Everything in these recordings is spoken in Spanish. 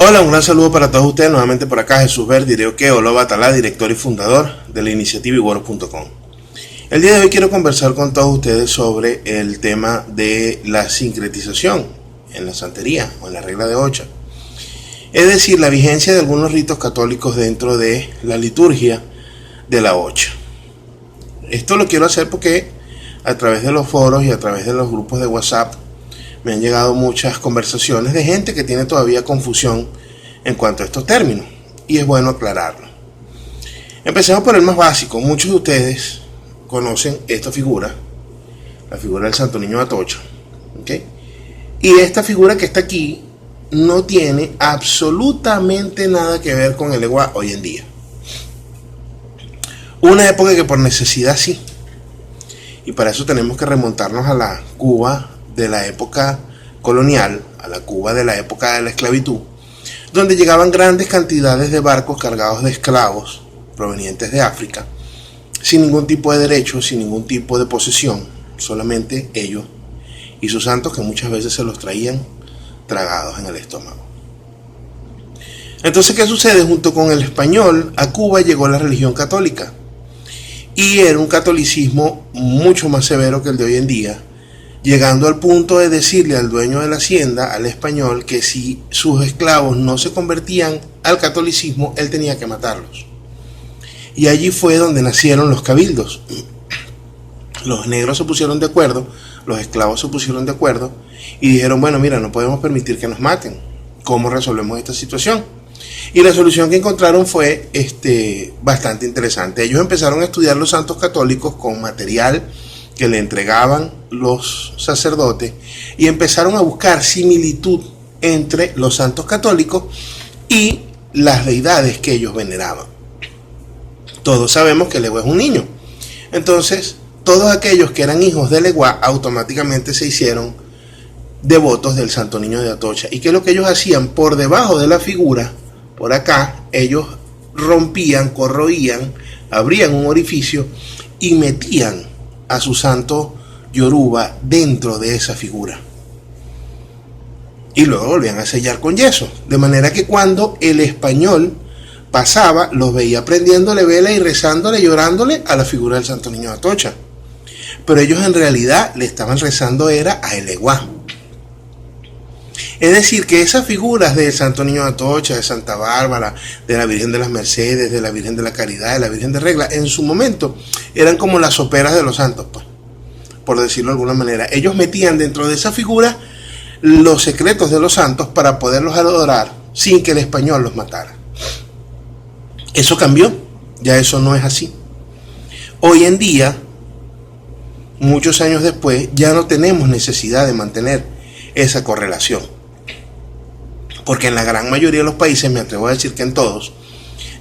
Hola, un gran saludo para todos ustedes. Nuevamente por acá Jesús Verdi de Oque Olo Batalá, director y fundador de la iniciativa Iguoro.com. El día de hoy quiero conversar con todos ustedes sobre el tema de la sincretización en la santería o en la regla de Ocha. Es decir, la vigencia de algunos ritos católicos dentro de la liturgia de la Ocha. Esto lo quiero hacer porque a través de los foros y a través de los grupos de WhatsApp me han llegado muchas conversaciones de gente que tiene todavía confusión en cuanto a estos términos, y es bueno aclararlo. Empecemos por el más básico. Muchos de ustedes conocen esta figura, la figura del Santo Niño de Atocha, ¿okay? Y esta figura que está aquí no tiene absolutamente nada que ver con el Eguá hoy en día. Una época que por necesidad sí, y para eso tenemos que remontarnos a la Cuba de la época colonial, a la Cuba de la época de la esclavitud, donde llegaban grandes cantidades de barcos cargados de esclavos provenientes de África, sin ningún tipo de derecho, sin ningún tipo de posesión, solamente ellos y sus santos, que muchas veces se los traían tragados en el estómago. Entonces, ¿qué sucede? Junto con el español, a Cuba llegó la religión católica, y era un catolicismo mucho más severo que el de hoy en día, llegando al punto de decirle al dueño de la hacienda, al español, que si sus esclavos no se convertían al catolicismo, él tenía que matarlos. Y allí fue donde nacieron los cabildos. Los negros se pusieron de acuerdo, los esclavos se pusieron de acuerdo y dijeron, bueno, mira, no podemos permitir que nos maten. ¿Cómo resolvemos esta situación? Y la solución que encontraron fue bastante interesante. Ellos empezaron a estudiar los santos católicos con material que le entregaban los sacerdotes y empezaron a buscar similitud entre los santos católicos y las deidades que ellos veneraban. Todos sabemos que el Eguá es un niño. Entonces, todos aquellos que eran hijos del Eguá automáticamente se hicieron devotos del Santo Niño de Atocha. ¿Y qué es lo que ellos hacían? Por debajo de la figura, por acá, ellos rompían, corroían, abrían un orificio y metían a su santo Yoruba dentro de esa figura, y luego volvían a sellar con yeso, de manera que cuando el español pasaba, los veía prendiéndole vela y rezándole, llorándole a la figura del Santo Niño de Atocha, pero ellos en realidad le estaban rezando era a el Eguá. Es decir, que esas figuras del Santo Niño de Atocha, de Santa Bárbara, de la Virgen de las Mercedes, de la Virgen de la Caridad, de la Virgen de Regla, en su momento eran como las soperas de los santos, pues, por decirlo de alguna manera. Ellos metían dentro de esa figura los secretos de los santos para poderlos adorar sin que el español los matara. Eso cambió, ya eso no es así. Hoy en día, muchos años después, ya no tenemos necesidad de mantener esa correlación, porque en la gran mayoría de los países, me atrevo a decir que en todos,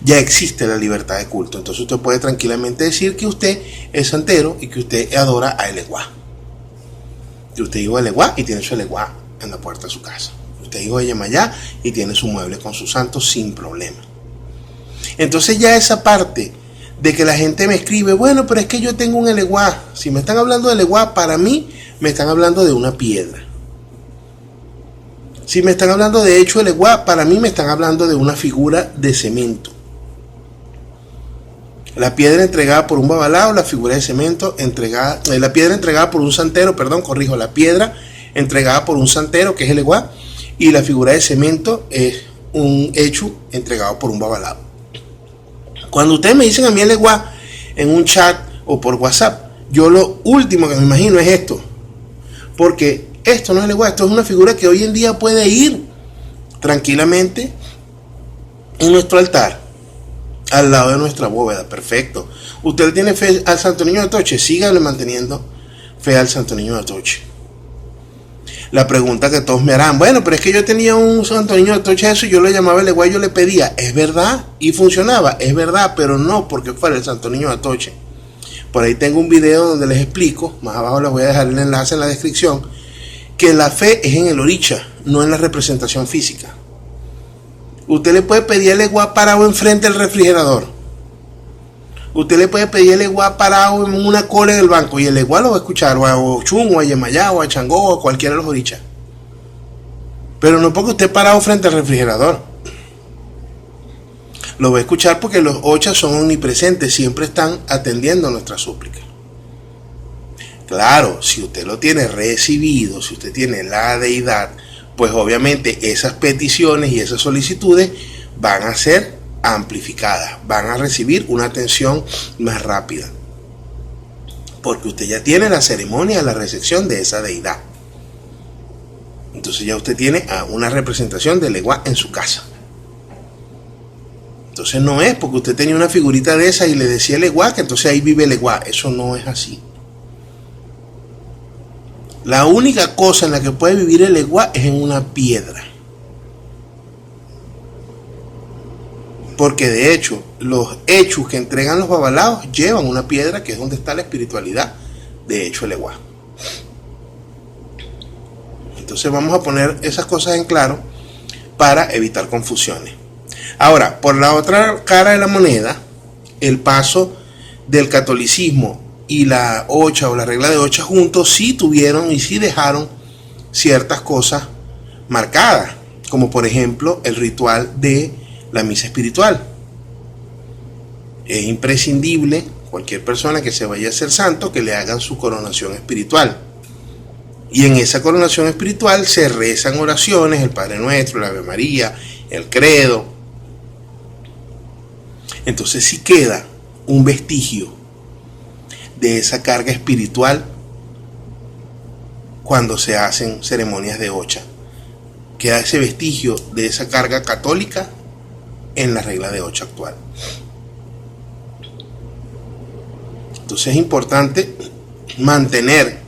ya existe la libertad de culto. Entonces usted puede tranquilamente decir que usted es santero y que usted adora a el Eguá, que usted hijo del Eguá y tiene su Eguá en la puerta de su casa, usted hijo de Yemayá y tiene su mueble con sus santos sin problema. Entonces ya esa parte de que la gente me escribe, bueno, pero es que yo tengo un Eguá, si me están hablando del Eguá, para mí me están hablando de una piedra. Si me están hablando de hecho el Eguá, para mí me están hablando de una figura de cemento. La piedra entregada por un babalao, la figura de cemento entregada, la piedra entregada por un santero, la piedra entregada por un santero, que es el Eguá, y la figura de cemento es un hecho entregado por un babalao. Cuando ustedes me dicen a mí el Eguá en un chat o por WhatsApp, yo lo último que me imagino es esto, porque esto no es el Eguá, esto es una figura que hoy en día puede ir tranquilamente en nuestro altar, al lado de nuestra bóveda. Perfecto. Usted le tiene fe al Santo Niño de Atocha, sígale manteniendo fe al Santo Niño de Atocha. La pregunta que todos me harán, bueno, pero es que yo tenía un Santo Niño de Atocha, eso, yo lo llamaba el Eguá, yo le pedía, es verdad, y funcionaba, es verdad, pero no porque fuera el Santo Niño de Atocha. Por ahí tengo un video donde les explico, más abajo les voy a dejar el enlace en la descripción, que la fe es en el oricha, no en la representación física. Usted le puede pedir el Eguá parado enfrente del refrigerador. Usted le puede pedir el Eguá parado en una cola en el banco y el Eguá lo va a escuchar, o a Ochun, o a Yemayá, o a Changó, o a cualquiera de los orichas. Pero no porque usted parado frente al refrigerador. Lo va a escuchar porque los ochas son omnipresentes, siempre están atendiendo nuestras súplicas. Claro, si usted lo tiene recibido, si usted tiene la deidad, pues obviamente esas peticiones y esas solicitudes van a ser amplificadas, van a recibir una atención más rápida, porque usted ya tiene la ceremonia de la recepción de esa deidad. Entonces ya usted tiene una representación del Eguá en su casa. Entonces no es porque usted tenía una figurita de esa y le decía el Eguá que entonces ahí vive el Eguá. Eso no es así. La única cosa en la que puede vivir el Eguá es en una piedra. Porque de hecho, los hechos que entregan los babalaos llevan una piedra, que es donde está la espiritualidad de hecho el Eguá. Entonces vamos a poner esas cosas en claro para evitar confusiones. Ahora, por la otra cara de la moneda, el paso del catolicismo y la ocha o la regla de ocha juntos sí tuvieron y sí dejaron ciertas cosas marcadas, como por ejemplo el ritual de la misa espiritual. Es imprescindible cualquier persona que se vaya a ser santo que le hagan su coronación espiritual. Y en esa coronación espiritual se rezan oraciones, el Padre Nuestro, la Ave María, el Credo. Entonces sí queda un vestigio de esa carga espiritual cuando se hacen ceremonias de ocha. Queda ese vestigio de esa carga católica en la regla de ocha actual. Entonces es importante mantener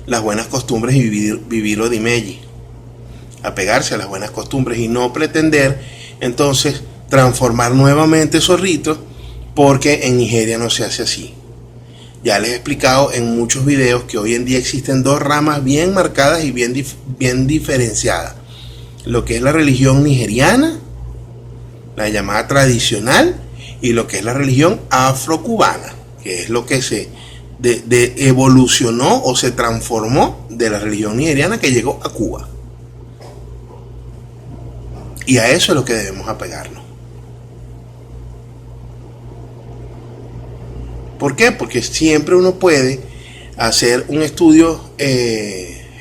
las buenas costumbres y vivir Odimeji, apegarse a las buenas costumbres y no pretender entonces transformar nuevamente esos ritos, porque en Nigeria no se hace así. Ya les he explicado en muchos videos que hoy en día existen dos ramas bien marcadas y bien diferenciadas: lo que es la religión nigeriana, la llamada tradicional, y lo que es la religión afrocubana, que es lo que se evolucionó o se transformó de la religión nigeriana que llegó a Cuba. Y a eso es lo que debemos apegarnos. ¿Por qué? Porque siempre uno puede hacer un estudio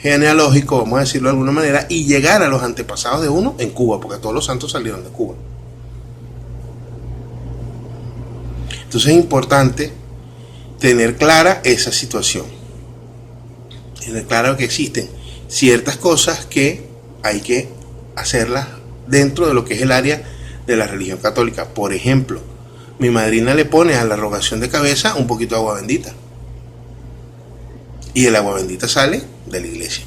genealógico, vamos a decirlo de alguna manera, y llegar a los antepasados de uno en Cuba, porque todos los santos salieron de Cuba. Entonces es importante tener clara esa situación, tener claro que existen ciertas cosas que hay que hacerlas dentro de lo que es el área de la religión católica. Por ejemplo, mi madrina le pone a la rogación de cabeza un poquito de agua bendita, y el agua bendita sale de la iglesia.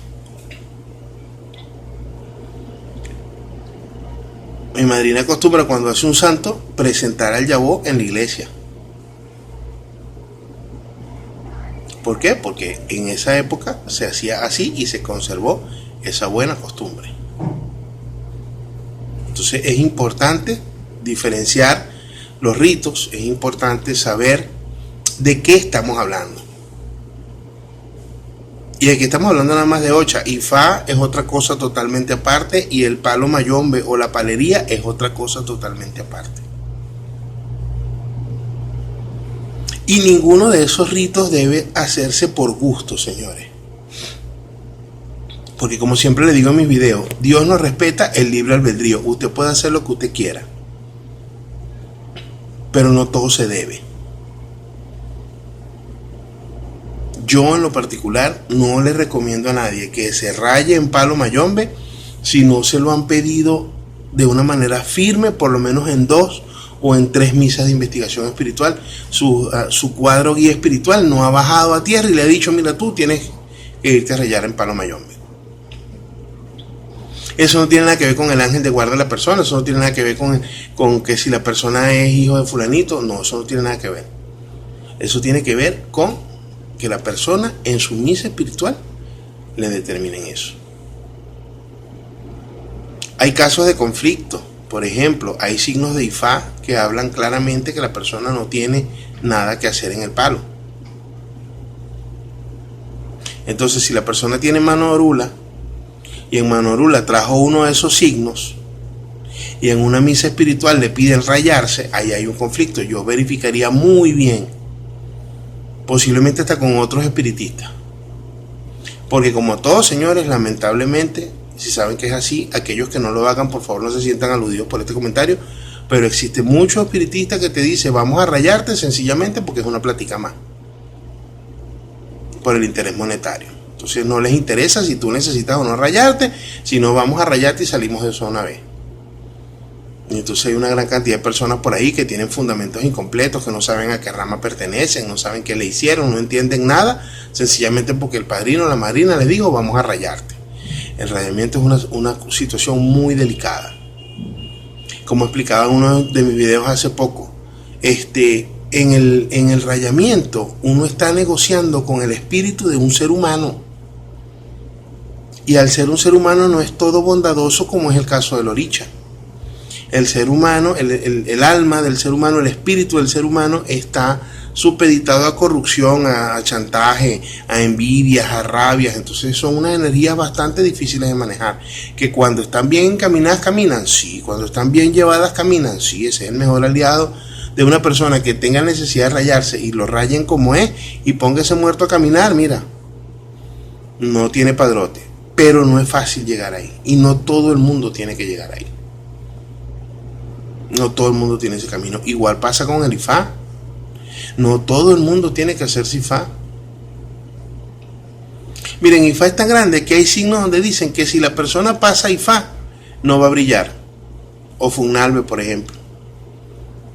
Mi madrina acostumbra, cuando hace un santo, presentar al yabó en la iglesia. ¿Por qué? Porque en esa época se hacía así y se conservó esa buena costumbre. Entonces es importante diferenciar los ritos, es importante saber de qué estamos hablando. Y aquí estamos hablando nada más de ocha. Ifá es otra cosa totalmente aparte, y el palo mayombe o la palería es otra cosa totalmente aparte. Y ninguno de esos ritos debe hacerse por gusto, señores. Porque como siempre le digo en mis videos, Dios nos respeta el libre albedrío. Usted puede hacer lo que usted quiera, pero no todo se debe. Yo en lo particular no le recomiendo a nadie que se raye en palo mayombe si no se lo han pedido de una manera firme, por lo menos en 2 o en 3 misas de investigación espiritual. Su cuadro guía espiritual no ha bajado a tierra y le ha dicho: mira, tú tienes que irte a rayar en palo mayombe. Eso no tiene nada que ver con el ángel de guarda de la persona, eso no tiene nada que ver con que si la persona es hijo de fulanito. No, eso no tiene nada que ver. Eso tiene que ver con que la persona en su misa espiritual le determinen eso. Hay casos de conflicto. Por ejemplo, hay signos de Ifá que hablan claramente que la persona no tiene nada que hacer en el palo. Entonces, si la persona tiene mano orula y en mano orula trajo uno de esos signos, y en una misa espiritual le piden rayarse, ahí hay un conflicto. Yo verificaría muy bien, posiblemente hasta con otros espiritistas. Porque como todos, señores, lamentablemente, si saben que es así, aquellos que no lo hagan, por favor no se sientan aludidos por este comentario, pero existe muchos espiritistas que te dicen, vamos a rayarte sencillamente porque es una plática más, por el interés monetario. Entonces no les interesa si tú necesitas o no rayarte, sino vamos a rayarte y salimos de eso una vez. Y entonces hay una gran cantidad de personas por ahí que tienen fundamentos incompletos, que no saben a qué rama pertenecen, no saben qué le hicieron, no entienden nada, sencillamente porque el padrino o la madrina les dijo, vamos a rayarte. El rayamiento es una situación muy delicada. Como explicaba en uno de mis videos hace poco, en el rayamiento uno está negociando con el espíritu de un ser humano. Y al ser un ser humano no es todo bondadoso como es el caso del Oricha. El ser humano, el alma del ser humano, el espíritu del ser humano está supeditado a corrupción, a chantaje, a envidias, a rabias. Entonces son unas energías bastante difíciles de manejar, que cuando están bien encaminadas caminan, sí, cuando están bien llevadas caminan, sí. Ese es el mejor aliado de una persona que tenga necesidad de rayarse y lo rayen como es y póngase muerto a caminar. Mira, no tiene padrote, pero no es fácil llegar ahí y no todo el mundo tiene que llegar ahí. No todo el mundo tiene ese camino. Igual pasa con el IFA. No todo el mundo tiene que hacer IFA. Miren, IFA es tan grande que hay signos donde dicen que si la persona pasa IFA no va a brillar. Ofunalbe, por ejemplo.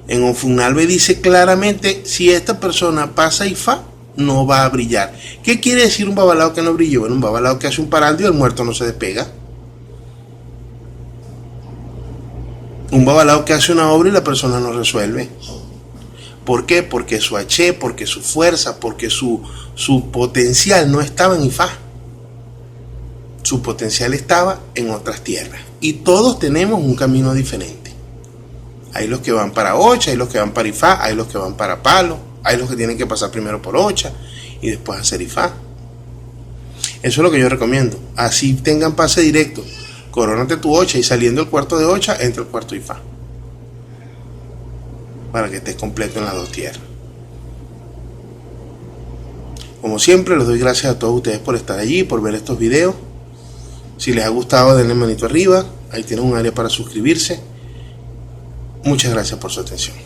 En Ofunalbe dice claramente, si esta persona pasa IFA no va a brillar. ¿Qué quiere decir un babalao que no brilló? Bueno, un babalao que hace un parandio y el muerto no se despega. Un babalao que hace una obra y la persona no resuelve. ¿Por qué? Porque su H, porque su fuerza, porque su potencial no estaba en Ifá. Su potencial estaba en otras tierras. Y todos tenemos un camino diferente. Hay los que van para Ocha, hay los que van para Ifá, hay los que van para Palo, hay los que tienen que pasar primero por Ocha y después hacer Ifá. Eso es lo que yo recomiendo. Así tengan pase directo. Corónate tu Ocha y saliendo del cuarto de Ocha, entra el cuarto Ifá. Para que estés completo en las dos tierras. Como siempre, les doy gracias a todos ustedes por estar allí, por ver estos videos. Si les ha gustado, denle manito arriba. Ahí tienen un área para suscribirse. Muchas gracias por su atención.